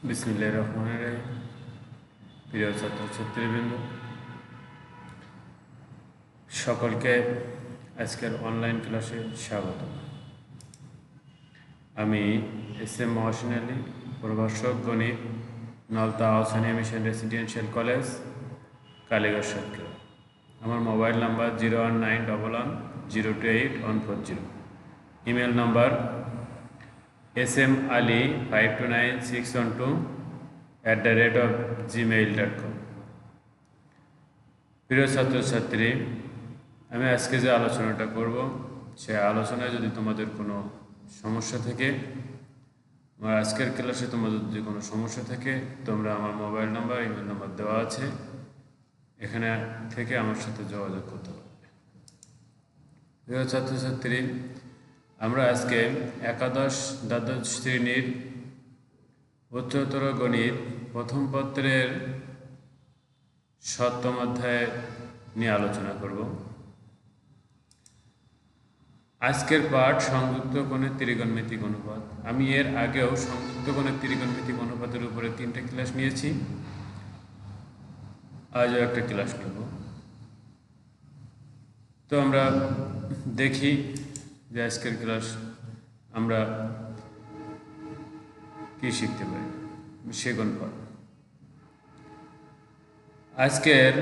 বিসমিল্লাহির রহমানির রহিম। প্রিয় ছাত্রছাত্রীবৃন্দ, সকলকে আজকের অনলাইন ক্লাসে স্বাগত। আমি এস.এম. মহসিন আলী, প্রভাষক গণিত, Nalta Ahsania mission residential college, Kaliganj Satkhira. আমার mobile number 01911028140। Email number smali529612@gmail.com। প্রিয় ছাত্রছাত্রী, আমি আজকে যে আলোচনাটা করব সে আলোচনায় যদি তোমাদের কোনো সমস্যা থাকে, আমার আজকের ক্লাসে তোমাদের যদি কোনো সমস্যা থাকে, তোমরা আমার মোবাইল নাম্বার, ইমেল নাম্বার দেওয়া আছে, এখানে থেকে আমার সাথে যোগাযোগ করতে পারবে। প্রিয় ছাত্রছাত্রী, আমরা আজকে দ্বাদশ শ্রেণীর উচ্চতর গণিত প্রথম পত্রের 7ম অধ্যায় নিয়ে আলোচনা করব। আজকের পাঠ সংযুক্ত কোণের ত্রিকোণমিতিক অনুপাত। আমি এর আগেও সংযুক্ত কোণের ত্রিকোণমিতিক অনুপাতের উপরে 3টে ক্লাস নিয়েছি, আজও একটা ক্লাস নেব। তো আমরা দেখি যে আজকের ক্লাস আমরা কি শিখতে পারি। সেগুন পর আজকের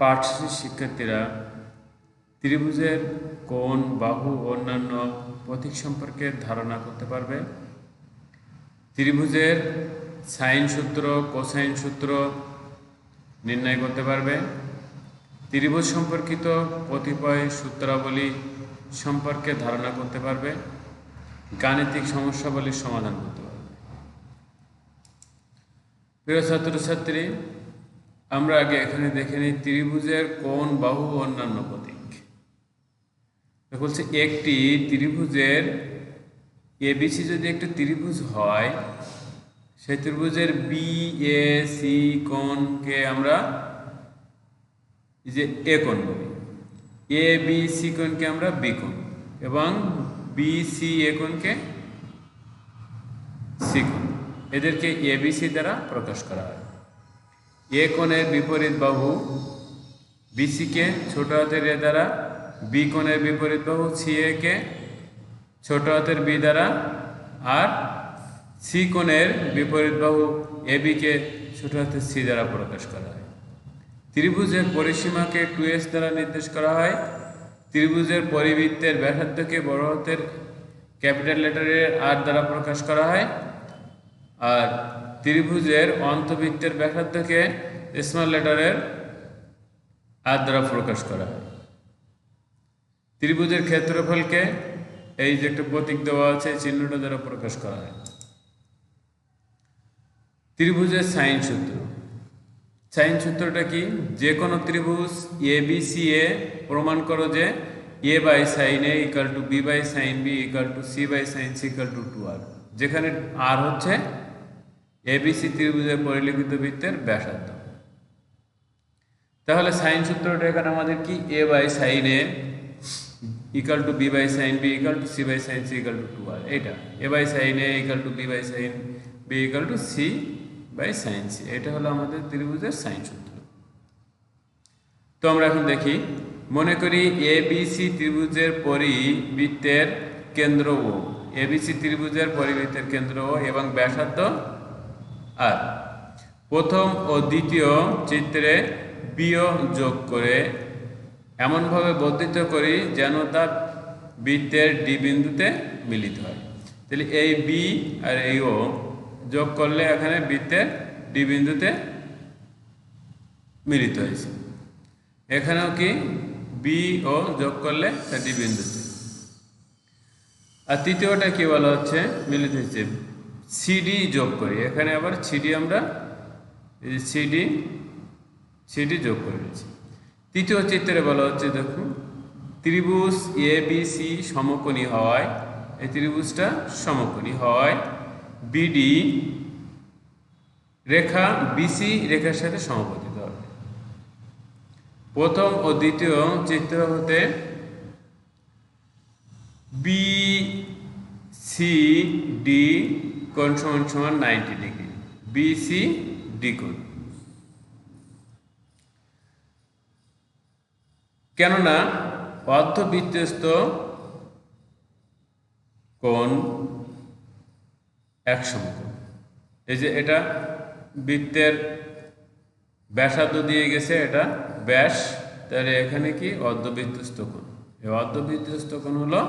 পাঠ শিক্ষার্থীরা ত্রিভুজের কোণ, বাহু, অন্যান্য প্রতীক সম্পর্কে ধারণা করতে পারবে। ত্রিভুজের সাইন সূত্র, কোসাইন সূত্র নির্ণয় করতে পারবে। ত্রিভুজ সম্পর্কিত কতিপয় সূত্রাবলী সম্পর্কে ধারণা করতে পারবে। গাণিতিক সমস্যাবলীর সমাধান করতে পারবে। প্রিয় ছাত্রছাত্রী, আমরা আগে এখানে দেখে নিই ত্রিভুজের কোণ, বাহু, অন্যান্য প্রতীক। বলছে একটি ত্রিভুজের এবিসি যদি একটি ত্রিভুজ হয়, সেই ত্রিভুজের বিএসি কোণকে আমরা যে এ কোণ বলি, এ বি সি কোণকে আমরা বি কোণ, এবং বি সি এ কোণকে সি কোণ, এদেরকে এবিসি দ্বারা প্রকাশ করা হয়। এ কোণের বিপরীত বাহু বিসিকে ছোট হাতের এ দ্বারা, বি কোণের বিপরীত বাহু সি এ কে ছোট হাতের বি দ্বারা, আর সি কোণের বিপরীত বাহু এ বিকে ছোট হাতের সি দ্বারা প্রকাশ করা হয়। ত্রিভুজের পরিসীমাকে 2s দ্বারা নির্দেশ করা হয়। ত্রিভুজের পরিবৃত্তের ব্যাসার্ধকে বড় হাতের ক্যাপিটাল লেটারের আর দ্বারা প্রকাশ করা হয়, আর ত্রিভুজের অন্তবৃত্তের ব্যাসার্ধকে স্মল লেটারের আর দ্বারা প্রকাশ করা হয়। ত্রিভুজের ক্ষেত্রফলকে এই যে একটা প্রতীক দেওয়া আছে, চিহ্নটা দ্বারা প্রকাশ করা হয়। ত্রিভুজের সাইন সূত্র। সাইন সূত্রটা কি? যে কোনো ত্রিভুজ এ বি সি এ প্রমাণ করো যে A by sine A equal to B by sine B equal to C by sine C equal to 2r, যেখানে আর হচ্ছে এবিসি ত্রিভুজের পরিলিখিত বৃত্তের ব্যাসার্ধ। তাহলে সাইন সূত্রটা এখানে আমাদের কি? A by sine A equal to B by sine B equal to C by sine C equal to 2r। এটা A by sine A equal to B by sine B equal to C by sine C, এটা হলো আমাদের ত্রিভুজের sign সূত্র। তো আমরা এখন দেখি, মনে করি এ বি সি ত্রিভুজের পরিবৃত্তের কেন্দ্র ও, এবিসি ত্রিভুজের পরিবৃত্তের কেন্দ্র ও এবং ব্যাসার্ধ আর। প্রথম ও দ্বিতীয় চিত্রে বিও যোগ করে এমনভাবে বর্ধিত করি যেন তা বৃত্তের ডি বিন্দুতে মিলিত হয়। তাহলে এই বি আর এই ও যোগ করলে এখানে বৃত্তের ডি বিন্দুতে মিলিত হয়েছে। এখানেও কি বি ও যোগ করলে তা ডি বিন্দুতে। আর তৃতীয়টা কি বলা হচ্ছে? মিলিত হয়েছে সিডি যোগ করি, এখানে আবার সিডি আমরা সিডি যোগ করে দিয়েছি। তৃতীয় চিত্রে বলা হচ্ছে, দেখুন ত্রিভুজ এ বি সি সমকোণী হওয়ায়, এই ত্রিভুজটা সমকোণী হওয়ায় বিডি রেখা বিসি রেখার সাথে সমপতিত হবে। প্রথম ও দ্বিতীয় চিত্র হতে বি সি ডি কোণ সমান সমান 90 ডিগ্রি। বিসি ডি কোণ। কেননা অর্ধবৃত্তস্থ কোণ এক সমকোণ। এই যে এটা বৃত্তের ব্যাসার্ধ দিয়ে গেছে, এটা ব্যাস, তাহলে এখানে কি অর্ধবৃত্তস্থ কোণ। এই অর্ধবৃত্তস্থ কোণ হলো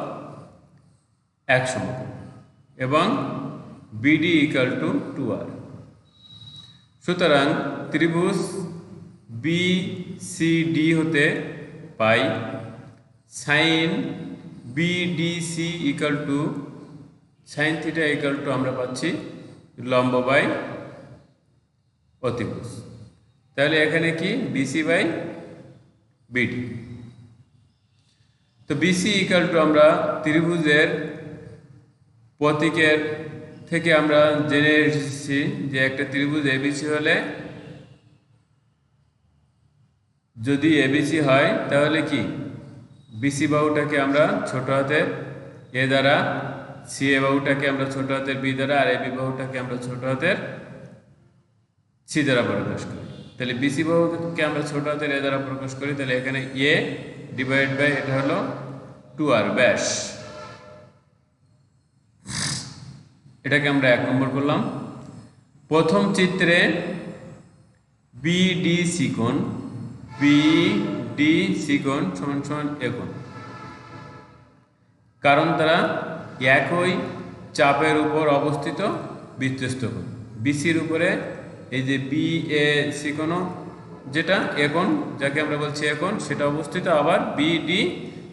এক সমকোণ এবং বিডি ইকুয়াল টু 2r। সুতরাং ত্রিভুজ বিসিডি হতে পাই sine BDC equal to sine theta equal to আমরা পাচ্ছি লম্ব বাই অতিভুজ। তাহলে এখানে কি বিসি বাই বিডি। তো বিসি ইকুয়াল টু আমরা ত্রিভুজের প্রতীকের থেকে আমরা জেনে এসেছি যে একটা ত্রিভুজ এবিসি হলে, যদি এবিসি হয় তাহলে কি বিসি বাহুটাকে আমরা ছোট হাতের এ দ্বারা, সি এ বাহুটাকে আমরা ছোট হাতের বি দ্বারা, আর এবি বাহুটাকে আমরা ছোট হাতের সি দ্বারা প্রকাশ করি। তাহলে বিসি বাহুকে আমরা ছোট হাতের এ দ্বারা প্রকাশ করি, তাহলে এখানে এ ডিভাইড বাই এটা হলো 2r ব্যাস। এটাকে আমরা 1 নম্বর করলাম। প্রথম চিত্রে বিডিসি কোণ, বিডিসি কোণ সমান সমান এ কোণ, কারণ তারা একই চাপের উপর অবস্থিত বৃত্তস্থ কোণ। বিসির উপরে এই যে বি এ সি কোণ যেটা এ কোণ, যাকে আমরা বলছি এ কোণ, সেটা অবস্থিত, আবার বিডি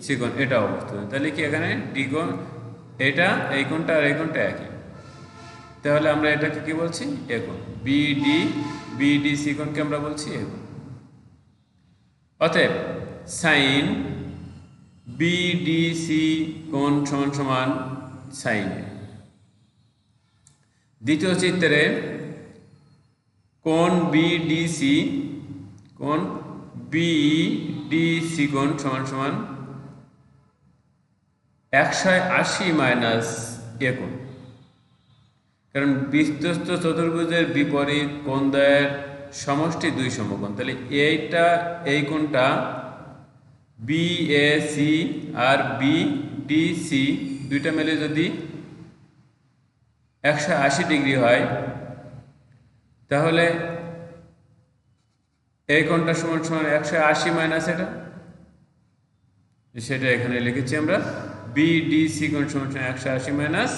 সি কোণ এটা অবস্থিত। তাহলে কি এখানে ডি কোণ, এটা এই কোণটা আর এই কোণটা একই, তাহলে আমরা এটাকে কি বলছি এ কোণ। বিডি সি কোণকে আমরা বলছি এ কোণ। অতএব সাইন বিডিসি কোণ সমান সমান সাইন এ। দ্বিতীয় চিত্রে কোণ বিডিসি কোণ কোণ সমান সমান 180 মাইনাস এ কোণ। কারণ বৃত্তস্থ চতুর্ভুজের বিপরীত কোণদ্বয়ের সমষ্টি 2 সমকোণ। তাহলে এইটা এই কোণটা বিএসি আর বিডিসি দুইটা মিলে যদি 180 ডিগ্রি হয়, তাহলে এই কোণটা সমান সমান 180 মাইনাস এটা, সেটা এখানে লিখেছি আমরা। বিডিসি কোণ সমান সমান 180 মাইনাস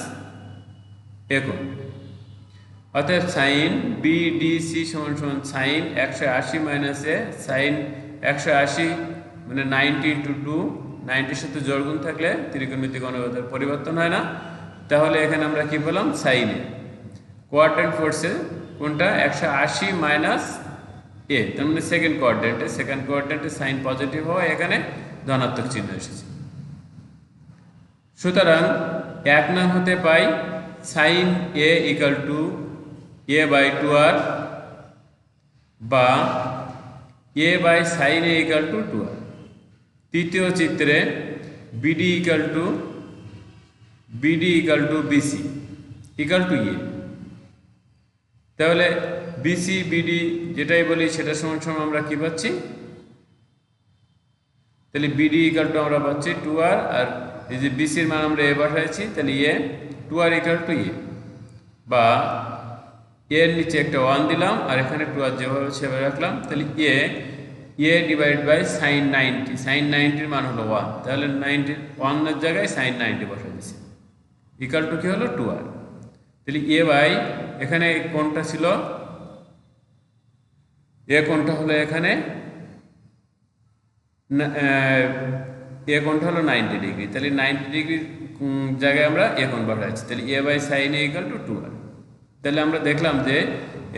এ কোণ। অর্থাৎ সাইন বিডিসি সমান সমান সাইন 180 মাইনাস এ, সাইন 180 মানে 90 ইন্টু 2, 90-র সাথে জোড়গুণ থাকলে ত্রিকোণমিতিক অনুপাতের পরিবর্তন হয় না। তাহলে এখানে আমরা কি পেলাম সাইন এ। কোয়াড্রেন্ট ফোর্সে কোনটা 180 মাইনাস এ, তার মানে সেকেন্ড কোয়াড্রেন্টে সাইন পজিটিভ হওয়া, এখানে ধনাত্মক চিহ্ন এসেছে। সুতরাং 1 নং হতে পাই sine A equal to A by 2r বা A by sine A equal to 2r। তৃতীয় চিত্রে BD equal to BC equal to A. তাহলে বিসি বিডি যেটাই বলি সেটা সমান সমান আমরা কি পাচ্ছি, তাহলে বিডি ইকুয়াল টু আমরা পাচ্ছি 2r, আর এই যে বিসির মান আমরা এ বসাইছি, তাহলে এ 2r ইকুয়াল টু এ, বা এর নিচে একটা 1 দিলাম আর এখানে 2r যেভাবে সেভাবে রাখলাম। তাহলে এ ডিভাইড বাই সাইন 90, সাইন 90-র মান হলো 1, তাহলে 1-এর জায়গায় সাইন 90 বসাই দিচ্ছি, ইকুয়াল টু কি হলো 2r। তাহলে এ বাই এখানে কোণটা ছিল, এ কোণটা হলো এখানে এ কোণটা হলো 90 ডিগ্রি, তাহলে 90 ডিগ্রির জায়গায় আমরা এ কোণ বসাচ্ছি, তাহলে A by sine A equal to 2r। তাহলে আমরা দেখলাম যে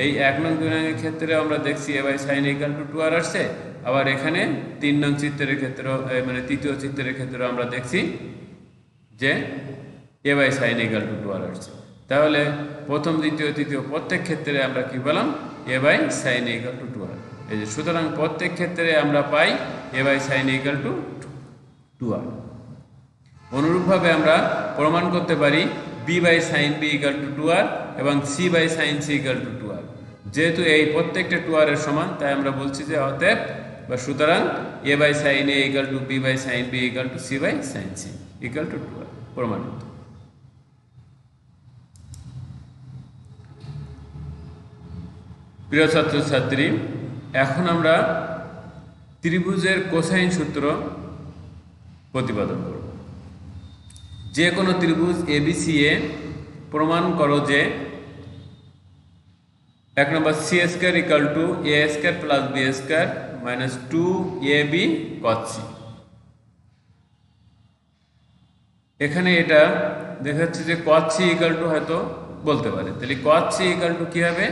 এই 1 নং 2 নং ক্ষেত্রে আমরা দেখছি A by sine equal to 2r আসছে, আবার এখানে 3 নং চিত্রের ক্ষেত্রে মানে তৃতীয় চিত্রের ক্ষেত্রে আমরা দেখছি যে A by sine equal to 2r আসছে। তাহলে প্রথম দ্বিতীয় তৃতীয় প্রত্যেক ক্ষেত্রে আমরা কি পেলাম A by sine equal to 2r। এই যে সুতরাং প্রত্যেক ক্ষেত্রে আমরা পাই A by sine equal to 2r। অনুরূপভাবে আমরা প্রমাণ করতে পারি B by sine B equal to 2r এবং C by sine C equal to 2r। যেহেতু এই প্রত্যেকটা 2r এর সমান, তাই আমরা বলছি যে অতএব বা সুতরাং a by sine a equal to b by sine b equal to c by sine c equal to 2r প্রমাণিত। প্রিয় ছাত্রছাত্রী, এখন আমরা ত্রিভুজের কোসাইন সূত্র প্রতিপাদন করব। যে কোনো ত্রিভুজ এবিসি এ প্রমাণ করো যে 1 নম্বর C square equal to A square plus B square minus 2ab cos c। এখানে এটা দেখাচ্ছে যে cos c ইকুয়াল টু হয়তো বলতে পারে, তাহলে cos c ইকুয়াল টু কি হবে,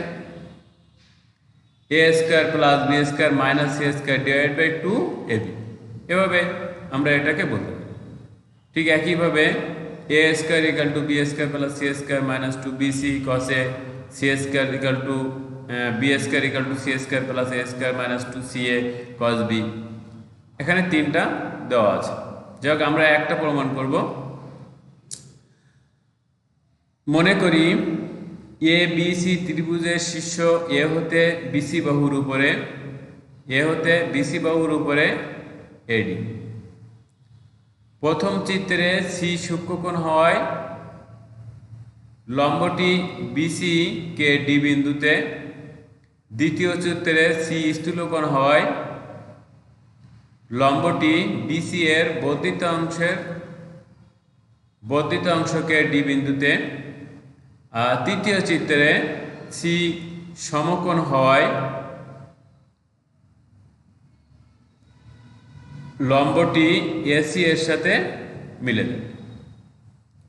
A square plus B square minus C square divide by 2ab, এভাবে আমরা এটাকে বলতে পারি। ঠিক একইভাবে A square equal to B square plus C square minus 2bc cos a, C square equal to B square equal to C square plus A square minus 2ca cos b। এখানে তিনটা দেওয়া আছে, যাক আমরা একটা প্রমাণ করব। মনে করি এ বি সি ত্রিভুজের শীর্ষ এ হতে বিসি বাহুর উপরে এডি। প্রথম চিত্রে সি সূক্ষ্মকোণ হওয়ায় লম্বটি বিসি কে ডি বিন্দুতে, দ্বিতীয় চিত্রে সি স্থূলকোণ হওয়ায় লম্বটি বিসি এর বর্ধিত অংশকে ডি বিন্দুতে, আর তৃতীয় চিত্রে সি সমকোণ হওয়ায় লম্বটি এসি এর সাথে মিলে যাবে।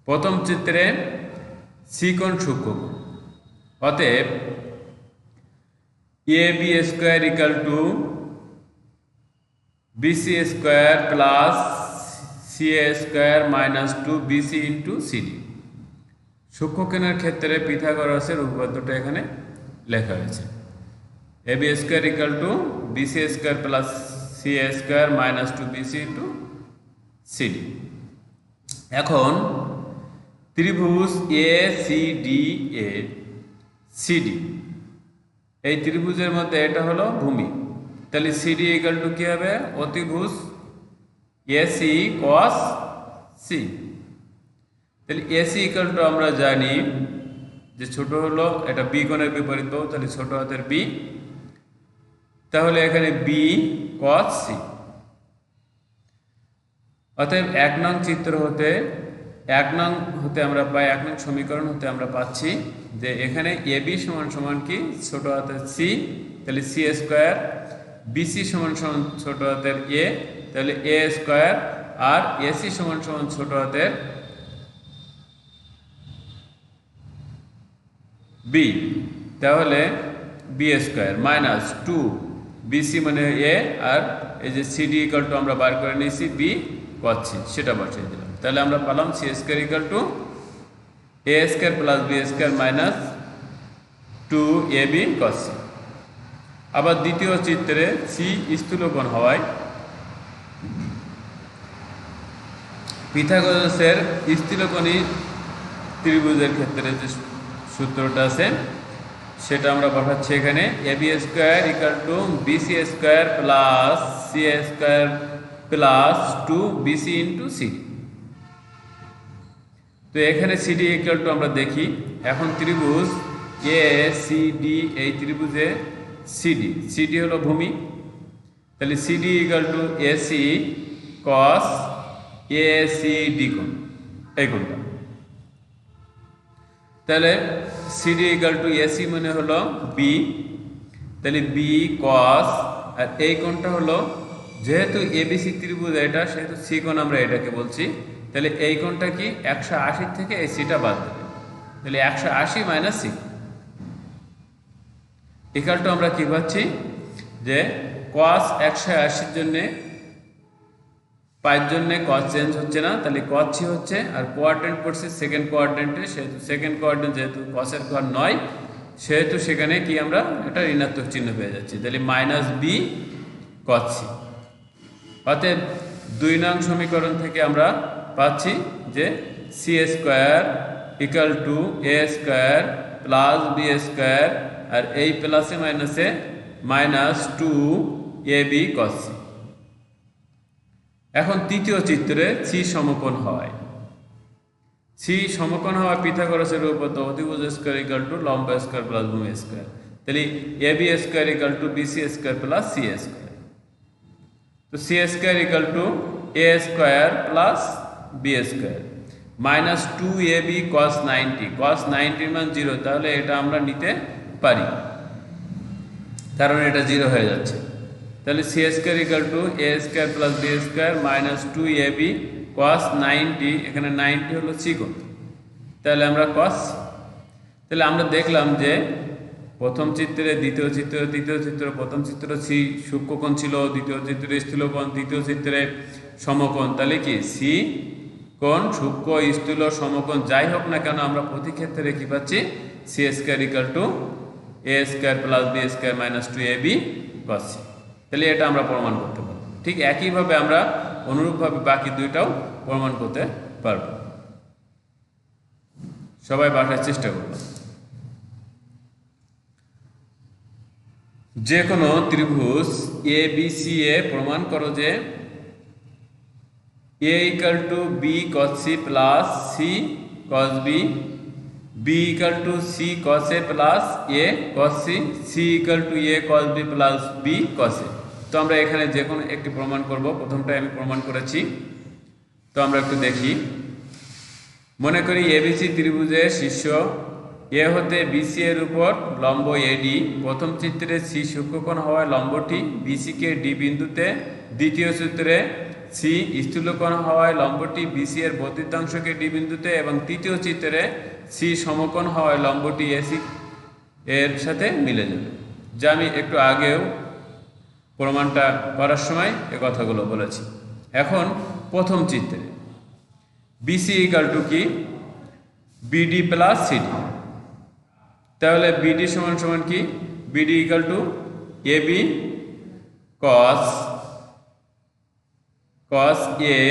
প্রথম চিত্রে সি কোণ সূক্ষ্মকোণ, অতএব A B square equal to BC square plus C A square minus 2bc into CD. সূক্ষ্মকোণের ক্ষেত্রে পিথাগোরাসের উপপাদ্যটা এখানে লেখা হয়েছে, A B square equal to BC square plus C A square minus 2bc into CD. এখন ত্রিভুজ A C D A CD, এই ত্রিভুজের মধ্যে এটা হলো ভূমি, তাহলে সিডি ইকাল টু কি হবে, অতিভুজ এসি কস সি। তাহলে এসি ইকাল টু আমরা জানি যে ছোট হলো এটা বি কোণের বিপরীত বাহু, তাহলে ছোট হাতের বি, তাহলে এখানে বি কস সি। অতএব 1 নং চিত্র হতে 1 নং হতে আমরা পাই, 1 নং সমীকরণ হতে আমরা পাচ্ছি যে এখানে এ বি সমান সমান কি, ছোট হাতের সি, তাহলে সি স্কোয়ার, বিসি সমান সমান ছোট হাতের এ, তাহলে এ স্কোয়ার, আর এসি সমান সমান ছোট হাতের বি, তাহলে বি স্কোয়ার মাইনাস 2bc মানে এ, আর এই যে সিডি ইকাল টু আমরা বার করে নিয়েছি বি cos c, সেটা বসিয়ে দিলাম। তাহলে আমরা পেলাম C square equal to A square plus B square minus 2ab cos c। আবার দ্বিতীয় চিত্রে সি স্থূলকোণ হওয়ায় পিথাগোরাসের স্থূলকোণী ত্রিভুজের ক্ষেত্রে যে সূত্রটা আছে সেটা আমরা বসাচ্ছি এখানে, A B square equal to BC square plus C square plus 2bc into C. তো এখানে সিডি ইকাল টু আমরা দেখি, এখন ত্রিভুজ এ সি ডি, এই ত্রিভুজে সিডি হলো ভূমি, তাহলে CD equal to AC cos A C D কোণ, এই কোণটা, তাহলে সিডি ইকাল টু এসি মানে হলো বি, তাহলে বি কস, আর এই কোণটা হলো যেহেতু এবিসি ত্রিভুজ এটা, সেহেতু সি কোণ আমরা এটাকে বলছি, তাহলে এই কোণটা কি 180 থেকে এই সিটা বাদ দেবে, তাহলে 180 মাইনাস সি ইকাল টু আমরা কি পাচ্ছি যে cos 180 জন্য পাঁচ জন্য cos চেঞ্জ হচ্ছে না, তাহলে cos c হচ্ছে, আর কোয়াড্রেন্ট পড়ছে সেকেন্ড কোয়াড্রেন্টে, সেহেতু সেকেন্ড কোয়াড্রেন্ট যেহেতু cos এর ঘর নয়, সেহেতু সেখানে কি আমরা এটা ঋণাত্মক চিহ্ন পেয়ে যাচ্ছি, তাহলে মাইনাস বি cos c। অতএব 2 নং সমীকরণ থেকে আমরা পাচ্ছি যে C square equal to A square plus B square আর এই প্লাসে মাইনাসে মাইনাস 2ab cos c। এখন তৃতীয় চিত্রে সি সমকোণ হয়, সি সমকোণ হওয়া পিথাগোরাসের উপপাদ্য অতিভুজ স্কয়ার ইকুয়াল টু লম্ব স্কয়ার প্লাস ভূমি স্কয়ার। তাহলে ab square equal two bc square plus c square. তো c square equal to a square plus b square minus 2ab cos 90, cos 90 মান 0, তাহলে এটা আমরা নিতে পারি কারণ এটা 0 হয়ে যাচ্ছে। তাহলে c square equal to a square plus b square minus 2ab cos 90, এখানে 90 হলো c কোণ, তাহলে আমরা cos। তাহলে আমরা দেখলাম যে প্রথম চিত্রে দ্বিতীয় চিত্র তৃতীয় চিত্র, প্রথম চিত্র সি সূক্ষ্মকোণ ছিল, দ্বিতীয় চিত্রে স্থূলকোণ, তৃতীয় চিত্রে সমকোণ। তাহলে কি সি কোণ সূক্ষ্ম স্থূল সমকোণ যাই হোক না কেন আমরা প্রতি ক্ষেত্রে কি পাচ্ছি c square equal to A square plus B square minus 2ab cos c। তাহলে এটা আমরা প্রমাণ করতে পারবো। ঠিক একইভাবে আমরা অনুরূপভাবে বাকি দুইটাও প্রমাণ করতে পারবো। সবাই বাসার চেষ্টা করব। যে কোনো ত্রিভুজ এ বি সি এ প্রমাণ করো যে a equal to B cos c plus c cos b, b equal to C cos a plus a cos c, সি equal to a cos b প্লাস b cos a। তো আমরা এখানে যে কোনো একটি প্রমাণ করব। প্রথমটা আমি প্রমাণ করেছি, তো আমরা একটু দেখি। মনে করি এবিসি ত্রিভুজের শীর্ষ এ হতে বিসি এর উপর লম্ব এডি। প্রথম চিত্রে সি সূক্ষ্মকোণ হওয়ায় লম্বটি বিসিকে ডি বিন্দুতে, দ্বিতীয় চিত্রে সি স্থূলকোণ হওয়ায় লম্বটি বিসি এর বর্ধিতাংশকে ডি বিন্দুতে, এবং তৃতীয় চিত্রে সি সমকোণ হওয়ায় লম্বটি এসি এর সাথে মিলে যাবে। যা আমি একটু আগেও প্রমাণটা করার সময় এ কথাগুলো বলেছি। এখন প্রথম চিত্রে বিসি ইকুয়াল টু কি বিডি প্লাস সিডি, তাহলে বিডি সমান সমান কি BD equal to AB cos a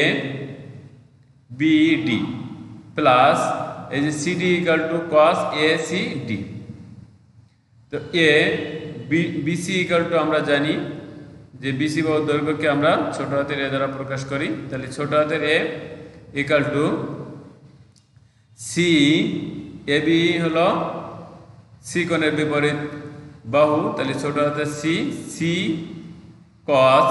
BD plus এই যে CD equal to cos a C D. তো এ বিসি ইকুয়াল টু আমরা জানি যে বিসি বাহুর দৈর্ঘ্যকে আমরা ছোট হাতের এ দ্বারা প্রকাশ করি। তাহলে ছোট হাতের a equal to c AB হলো সি কোণের বিপরীত বাহু, তাহলে ছোট হাতের c, c cos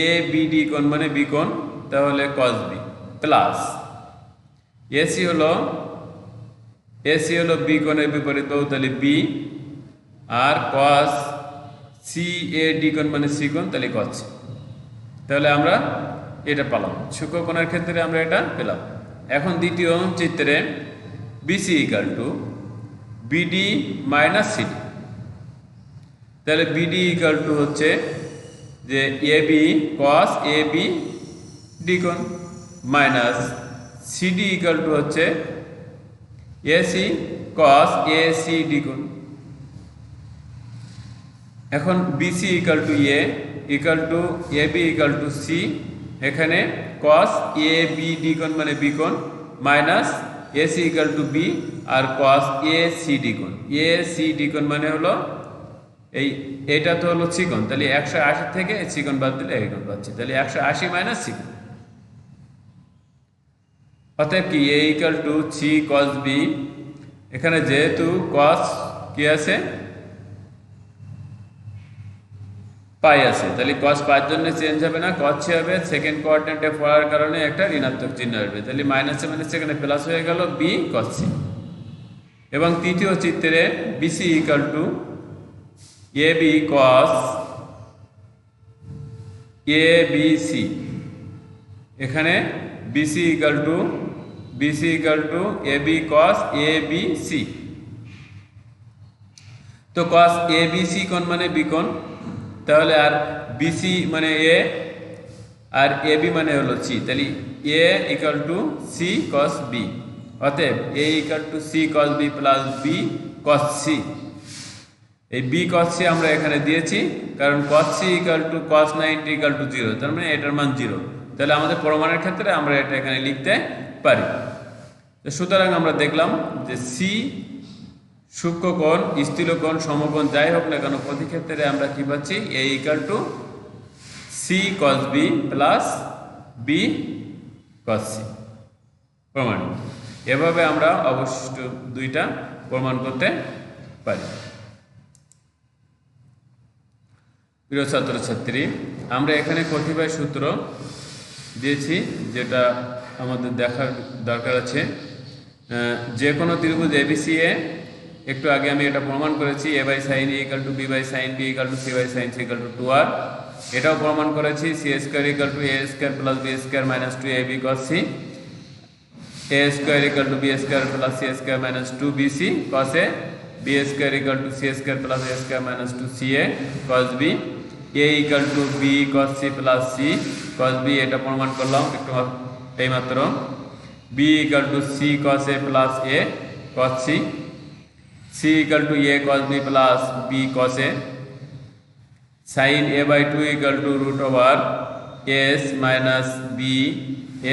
a BD কোণ মানে বি কোণ, তাহলে cos বি প্লাস এসি হলো বি কোণের বিপরীত বাহু, তাহলে বি, আর cos সি এ ডি কোণ মানে সি কোণ, তাহলে cos c। তাহলে আমরা এটা পেলাম, সূক্ষ্মকোণের ক্ষেত্রে আমরা এটা পেলাম। এখন দ্বিতীয় চিত্রে BC equal to BD minus CD, তাহলে বিডি ইকুয়াল টু হচ্ছে যে AB cos A B D কোণ মাইনাস সিডি ইকুয়াল টু হচ্ছে AC cos A C D কোণ। এখন BC equal to A equal to AB equal to C, এখানে cos A B D কোণ মানে B কোণ minus AC equal to B আর cos A C D কোণ। A C D কোণ মানে হলো এইটা তো হলো সি কোণ, তাহলে 180 থেকে সি কোণ বাদ দিলে এই কোণ পাচ্ছি, তাহলে 180 মাইনাস সি কোণ। অতএব কি A equal to C cos B, এখানে যেহেতু cos কি আছে পাই আছে, তাহলে cos পাঁচ জন্য চেঞ্জ হবে না, cos সি হবে, সেকেন্ড কোঅর্ডিনেটে পড়ার কারণে একটা ঋণাত্মক চিহ্ন আসবে, তাহলে মাইনাসে মাইনাস এখানে প্লাস হয়ে গেল বি cos সি। এবং তৃতীয় চিত্রে BC equal to A B cos A B C, এখানে BC equal to A B cos A B C. তো cos এ বি সি কোণ মানে বি কোণ, তাহলে আর বিসি মানে এ আর এ বি মানে হলো সি, তাহলে A equal to C cos B. অতএব A equal to C cos B plus B cos C. এই বি cos সি আমরা এখানে দিয়েছি কারণ cos C equal to cos 90 equal to 0, তার মানে এটার মান 0। তাহলে আমাদের প্রমাণের ক্ষেত্রে আমরা এটা এখানে লিখতে পারি। তো সুতরাং আমরা দেখলাম যে সি সূক্ষ্মকোণ, স্থূলকোণ, সমকোণ যাই হোক না কেন প্রতি ক্ষেত্রে আমরা কি পাচ্ছি, A equal to C cos B plus B cos C প্রমাণিত। এভাবে আমরা অবশিষ্ট দুইটা প্রমাণ করতে পারি। প্রিয় ছাত্রছাত্রী, আমরা এখানে কতিপয় সূত্র দিয়েছি যেটা আমাদের দেখার দরকার আছে। যে কোনো ত্রিভুজ এবিসি এ, একটু আগে আমি এটা প্রমাণ করেছি, A by sine A equal to B by sine B equal to C by sine C equal to 2r। এটাও প্রমাণ করেছি C square equal to A square plus B square minus 2ab cos c, A square equal to B square plus C square minus 2bc cos a, B square equal to C square plus A square minus 2ca cos b, A equal to B cos c plus c cos b, এটা প্রমাণ করলাম একটু এইমাত্র। B equal to C cos a plus a cos c, c equal to a cos b plus B cos a, sine A by 2 equal to root over S minus b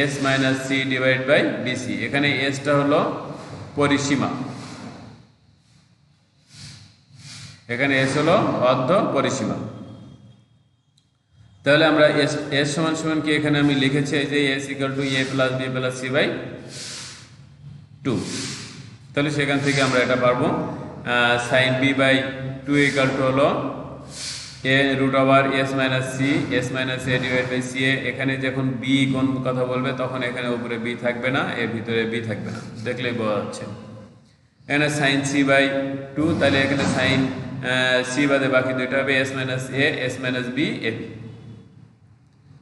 s minus c divide by BC. এখানে এসটা হলো পরিসীমা, এখানে S হলো অর্ধ পরিসীমা। তাহলে আমরা এস সমান সমান কি এখানে আমি লিখেছি যে S equal to A plus B plus C by 2। তাহলে সেখান থেকে আমরা এটা পারবো sine B by 2 equal to হলো A root over S minus C S minus A divide by C A. এখানে যখন বি কোন কথা বলবে তখন এখানে উপরে বি থাকবে না, এর ভিতরে বি থাকবে না, দেখলেই বোঝা যাচ্ছে। এখানে সাইন সি বাই 2, তাহলে এখানে সাইন সি বাদে বাকি দুইটা হবে s minus a s minus b a b.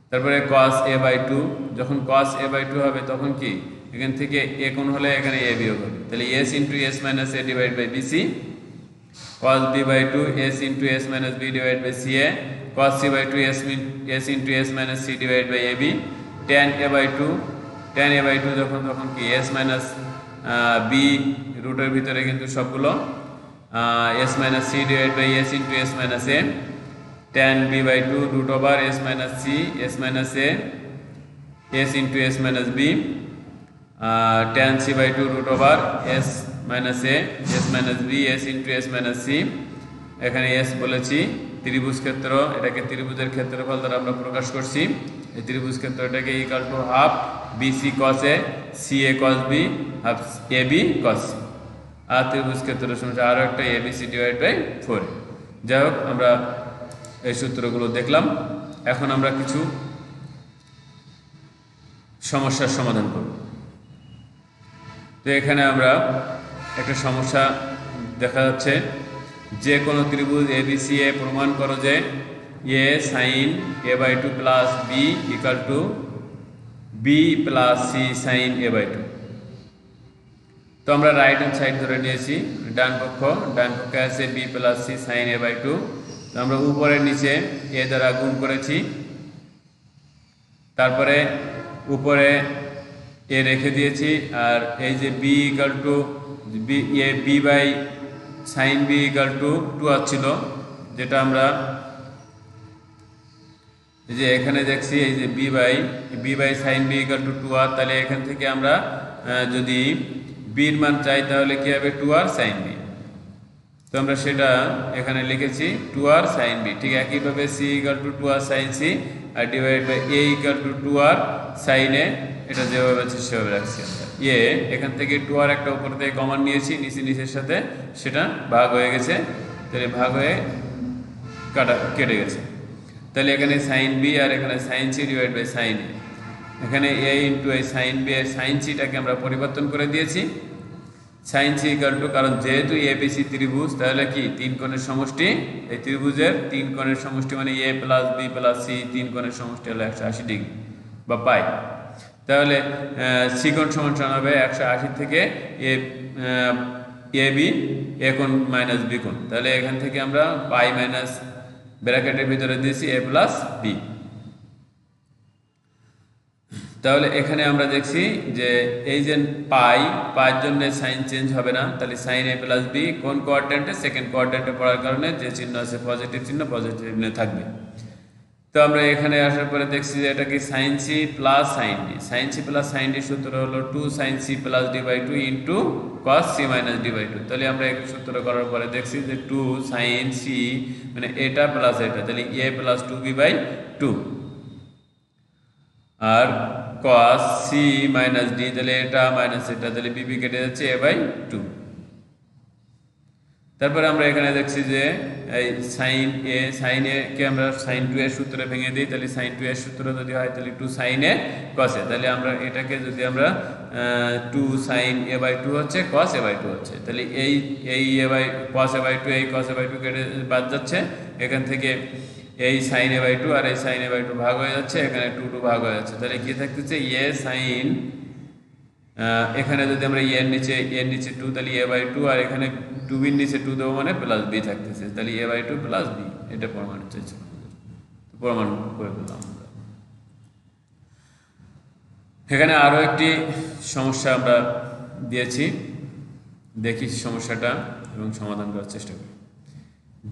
তারপরে cos a বাই 2, যখন cos a বাই 2 হবে তখন কি এখান থেকে এ কোণ হলে এখানে এ বিয়োগ হবে, তাহলে s into s minus A divide by BC, cos b by 2 s into s minus b divide by C a, cos c by 2 s into s minus c divide by a b, tan a by 2 যখন কি S minus B রুটের ভিতরে কিন্তু সবগুলো s minus c divide by s into s minus a, tan b by 2 root over S minus C S minus a s into s minus b, tan c by 2 root over S minus a s minus b s into s minus c. এখানে s বলেছি ত্রিভুজ ক্ষেত্র, এটাকে ত্রিভুজের ক্ষেত্রফল দ্বারা আমরা প্রকাশ করছি। এই ত্রিভুজ ক্ষেত্রটাকে equal to half BC cos A C A cos B half A B cos C. আর ত্রিভুজ ক্ষেত্রের সমস্যা আরও একটা A B C divide by 4। যাই হোক, আমরা এই সূত্রগুলো দেখলাম। এখন আমরা কিছু সমস্যার সমাধান করব। তো এখানে আমরা একটা সমস্যা দেখা যাচ্ছে, যে কোনো ত্রিভুজ এবিসি এ প্রমাণ করো যে A sine A by 2 plus B equal to B plus C sine A by 2। তো আমরা রাইট হ্যান্ড সাইড ধরে নিয়েছি, ডান পক্ষে আছে b plus C sine A by 2। তো আমরা উপরে নিচে এ দ্বারা গুণ করেছি, তারপরে উপরে এ রেখে দিয়েছি, আর এই যে b equal to B by sine B equal to 2 ছিল, যেটা আমরা এই যে এখানে দেখছি এই যে b by sine B equal to 2r। তাহলে এখান থেকে আমরা যদি বির মান চাই তাহলে কি হবে 2r সাইন বি। তো আমরা সেটা এখানে লিখেছি 2r সাইন বি। ঠিক একইভাবে C equal to 2r sine C আর divide by A equal to 2r sine A, এটা যেভাবে আছে সেভাবে রাখছি আমরা। এখান থেকে 2r একটা উপর থেকে কমন নিয়েছি, নিচের সাথে সেটা ভাগ হয়ে গেছে, তাহলে ভাগ হয়ে কেটে গেছে। তাহলে এখানে সাইন বি আর এখানে sine C divide by sine A. এখানে এ ইন্টু এই সাইন বি আর সাইন সিটাকে আমরা পরিবর্তন করে দিয়েছি সাইন সি ইকাল টু, কারণ যেহেতু এবিসি ত্রিভুজ তাহলে কি 3 কোণের সমষ্টি, এই ত্রিভুজের 3 কোণের সমষ্টি মানে এ প্লাস বি প্লাস সি 3 কোণের সমষ্টি হলো 180 ডিগ্রি বা পাই। তাহলে সি কোণ সমান হবে 180 থেকে এ বি এ কোণ মাইনাস বি কোণ। তাহলে এখান থেকে আমরা পাই মাইনাস ব্র্যাকেটের ভিতরে দিয়েছি এ প্লাস বি। তাহলে এখানে আমরা দেখছি যে এই যে পাইয়ের জন্য সাইন চেঞ্জ হবে না, তাহলে সাইন এ প্লাস বি কোন কোয়াড্রেন্টে, সেকেন্ড কোয়াড্রেন্টে পড়ার কারণে যে চিহ্ন আছে পজিটিভ চিহ্ন পজিটিভ চিহ্ন থাকবে। তো আমরা এখানে আসার পরে দেখছি যে এটা কি sine c plus sine d. Sine c plus sine d সূত্র হলো 2 sine c plus d by 2 into cos C minus d by 2। তাহলে আমরা এই সূত্র করার পরে দেখছি যে 2 সাইন সি মানে এটা প্লাস এটা, তাহলে এ প্লাস 2b বাই 2 আর কস সি মাইনাস ডি, তাহলে এটা মাইনাস এটা, তাহলে বিবি কেটে যাচ্ছে এ বাই 2। তারপরে আমরা এখানে দেখছি যে এই সাইন এ কে আমরা সাইন 2 এর সূত্রে ভেঙে দিই, তাহলে সাইন 2 এর সূত্র যদি হয় তাহলে 2 সাইন এ কস এ, তাহলে আমরা এটাকে যদি আমরা 2 সাইন এ বাই 2 হচ্ছে কস এ বাই 2 হচ্ছে, তাহলে এই এ বাই কস এ বাই 2 এই কস এ বাই 2 কেটে বাদ যাচ্ছে, এখান থেকে এই সাইন এ বাই 2 আর এই সাইন এ বাই 2 ভাগ হয়ে যাচ্ছে, এখানে 2 ভাগ হয়ে যাচ্ছে, তাহলে কি থাকতেছে এ সাইন, এখানে যদি আমরা এর নিচে 2 তাহলে এ বাই 2 আর এখানে 2 বির নিচে 2 দেবো মানে প্লাস বি থাকতেছে, তাহলে এ বাই 2 প্লাস বি, এটা প্রমাণ চাইছে, প্রমাণ করে ফেললাম। এখানে আরো একটি সমস্যা আমরা দিয়েছি, দেখি সমস্যাটা এবং সমাধান করার চেষ্টা করি।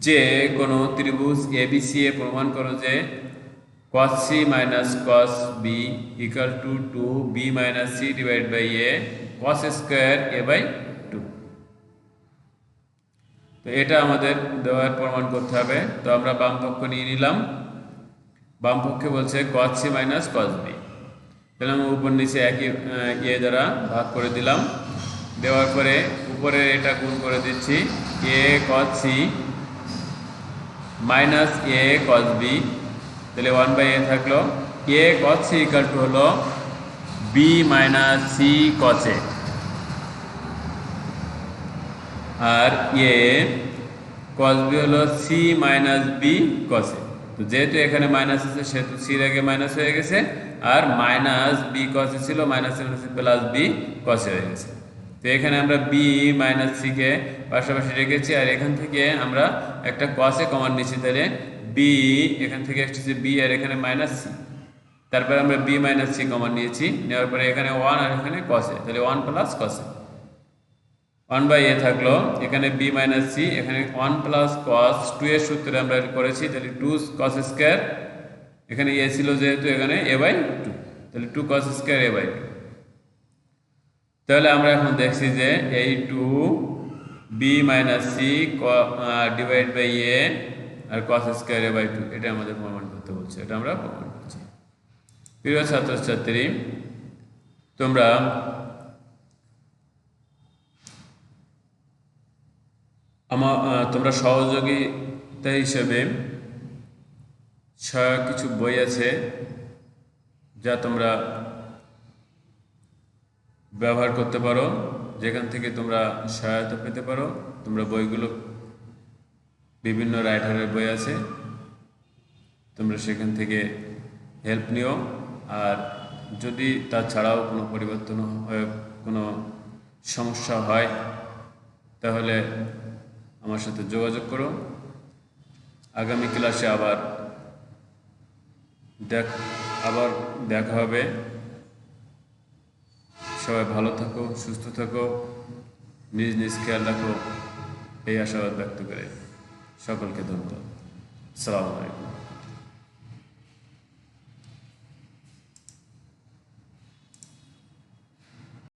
যে কোনো ত্রিভুজ এবিসি এ প্রমাণ করো যে cos c minus cos b equal to 2b minus c divided by a cos square a by 2। তো এটা আমাদের দেওয়ার প্রমাণ করতে হবে। তো আমরা বাম পক্ষ নিয়ে নিলাম, বাম পক্ষে বলছে cos c minus cos b, তাহলে আমরা উপর নিচে একই এ দ্বারা ভাগ করে দিলাম, দেওয়ার পরে উপরে এটা গুণ করে দিচ্ছি a cos c minus a cos b, তাহলে 1 বাই এ থাকলো, a cos c equal to হলো b minus c cos a, আর এ cos b হলো c minus b cos a। তো যেহেতু এখানে মাইনাস আছে সেহেতু c এর আগে মাইনাস হয়ে গেছে, আর মাইনাস বি cos a ছিল minus plus B cos a হয়ে গেছে। তো এখানে আমরা বি মাইনাস সি কে পাশাপাশি রেখেছি, আর এখান থেকে আমরা একটা cos a কমন নিচ্ছি, তাহলে বি এখান থেকে আসছে বি আর এখানে মাইনাস সি, তারপরে আমরা বি মাইনাস সি কমন নিয়েছি, নেওয়ার পরে এখানে 1 আর এখানে cos a, তাহলে 1 plus cos a, 1 by a থাকলো, এখানে বি মাইনাস সি, এখানে 1 প্লাস cos 2 এর সূত্রে আমরা করেছি, তাহলে 2 cos স্কয়ার, এখানে এ ছিল যেহেতু এখানে এ বাই 2, তাহলে 2 cos স্কয়ার এ বাই 2। তাহলে আমরা এখন দেখছি যে এই 2 b minus c divide by a আর cos স্কয়ার এ বাই 2, এটা আমাদের প্রমাণ করতে বলছে, এটা আমরা প্রমাণ করছি। প্রিয় ছাত্রছাত্রী, তোমরা তোমরা সহযোগিতা হিসেবে কিছু বই আছে যা তোমরা ব্যবহার করতে পারো, যেখান থেকে তোমরা সহায়তা পেতে পারো। তোমরা বইগুলো বিভিন্ন রাইটারের বই আছে, তোমরা সেখান থেকে হেল্প নিও। আর যদি তাছাড়াও কোনো পরিবর্তন হয়, কোনো সমস্যা হয়, তাহলে আমার সাথে যোগাযোগ করো। আগামী ক্লাসে আবার দেখা হবে। সবাই ভালো থাকো, সুস্থ থাকো, নিজ নিজ খেয়াল রাখো, এই আশাবাদ ব্যক্ত করে সকলকে ধন্যবাদ। আসসালামু আলাইকুম।